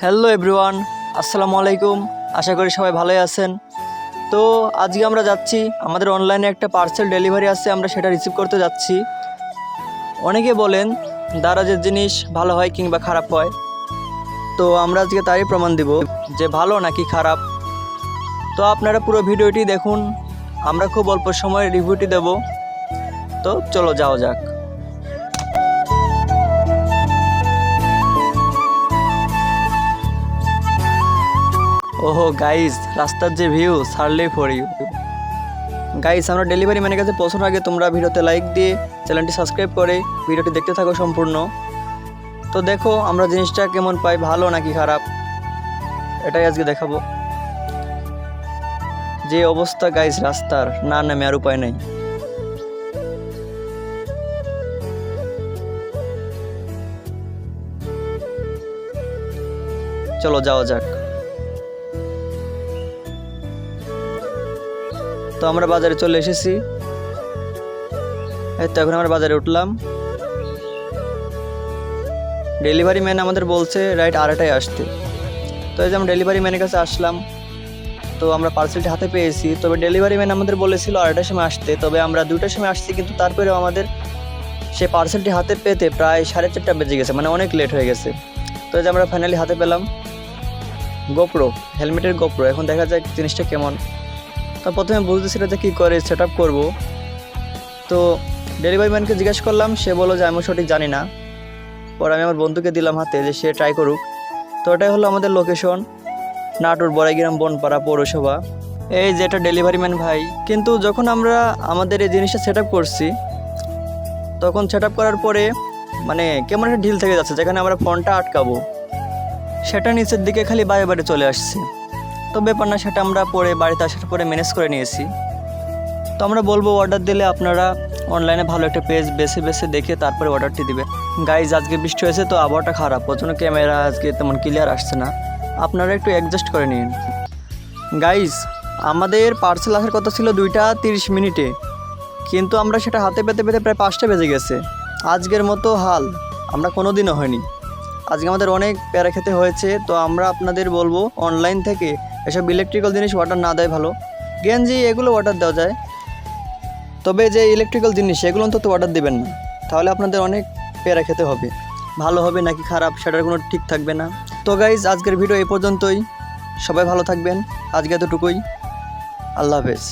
Hello everyone, আসসালামু আলাইকুম। আশা করি সবাই ভালোই আছেন। তো আজকে আমরা যাচ্ছি, আমাদের অনলাইনে একটা পার্সেল ডেলিভারি আছে, আমরা সেটা রিসিভ করতে যাচ্ছি। অনেকে বলেন দারাজের জিনিস ভালো হয় কিংবা খারাপ হয়, তো আমরা আজকে তারই প্রমাণ দিব যে ভালো নাকি খারাপ। তো আপনারা পুরো ভিডিওটি দেখুন, আমরা খুব অল্প সময় রিভিউটি দেব। তো চলো যাওয়া যাক। ওহো গাইস, রাস্তার যে ভিউ ছাড়লেই ফর ইউ। গাইস, আমরা ডেলিভারি ম্যানের কাছে পৌঁছানোর আগে তোমরা ভিডিওতে লাইক দিয়ে চ্যানেলটি সাবস্ক্রাইব করে ভিডিওটি দেখতে থাকো সম্পূর্ণ। তো দেখো আমরা জিনিসটা কেমন পাই, ভালো নাকি খারাপ, এটাই আজকে দেখাবো। যে অবস্থা গাইস রাস্তার, না নামে আর উপায় নেই। চলো যাওয়া যাক। তো আমরা বাজারে চলে এসেছি, এই তো এখন আমরা বাজারে উঠলাম। ডেলিভারি ম্যান আমাদের বলছে রাইট 8টায় আসতে। তো এই যে আমরা ডেলিভারি ম্যানের কাছে আসলাম, তো আমরা পার্সেলটি হাতে পেয়েছি। তবে ডেলিভারি ম্যান আমাদের বলেছিল 8টার সময় আসতে, তবে আমরা 2টার সময় আসছি, কিন্তু তারপরেও আমাদের সে পার্সেলটি হাতে পেতে প্রায় 4:30 বেজে গেছে, মানে অনেক লেট হয়ে গেছে। তো এই যে আমরা ফাইনালি হাতে পেলাম গোপ্রো, হেলমেটের গোপ্রো। এখন দেখা যাক জিনিসটা কেমন। তো প্রথমে বুঝতেছিল যে কী করে সেট আপ করবো। তো ডেলিভারি ম্যানকে জিজ্ঞেস করলাম, সে বললো যে আমি সঠিক জানি না। পরে আমি আমার বন্ধুকে দিলাম হাতে যে সে ট্রাই করুক। তো এটাই হলো আমাদের লোকেশন, নাটোর বড়াইগ্রাম বনপাড়া পৌরসভা। এই যে এটা ডেলিভারি ম্যান ভাই। কিন্তু যখন আমরা আমাদের এই জিনিসটা সেট আপ করছি, তখন সেট আপ করার পরে মানে কেমন একটা ঢিল থেকে যাচ্ছে, যেখানে আমরা ফোনটা আটকাবো সেটা নিচের দিকে খালি বারে বারে চলে আসছে। তো ব্যাপার না, সেটা আমরা পরে বাড়িতে আসার পরে ম্যানেজ করে নিয়েছি। তো আমরা বলবো অর্ডার দিলে আপনারা অনলাইনে ভালো একটা পেজ বেছে বেছে দেখে তারপরে অর্ডারটি দিবেন। গাইজ আজকে বৃষ্টি হয়েছে, তো আবহাওয়াটা খারাপ, ওর জন্য ক্যামেরা আজকে তেমন ক্লিয়ার আসছে না, আপনারা একটু অ্যাডজাস্ট করে নিন। গাইজ আমাদের পার্সেল আসার কথা ছিল 2টা 30 মিনিটে, কিন্তু আমরা সেটা হাতে পেতে পেতে প্রায় 5টা বেজে গেছে। আজকের মতো হাল আমরা কোনো দিনও হয়নি, আজকে আমাদের অনেক প্যারা খেতে হয়েছে। তো আমরা আপনাদের বলবো অনলাইন থেকে এসব ইলেকট্রিক্যাল জিনিস অর্ডার না দেয় ভালো। গেঞ্জি এগুলো অর্ডার দেওয়া যায়, তবে যে ইলেকট্রিক্যাল জিনিস এগুলো অন্তত অর্ডার দেবেন না, তাহলে আপনাদের অনেক প্যারা খেতে হবে। ভালো হবে নাকি খারাপ সেটার কোনো ঠিক থাকবে না। তো গাইজ আজকের ভিডিও এই পর্যন্তই, সবাই ভালো থাকবেন, আজকে এতটুকুই। আল্লাহ হাফেজ।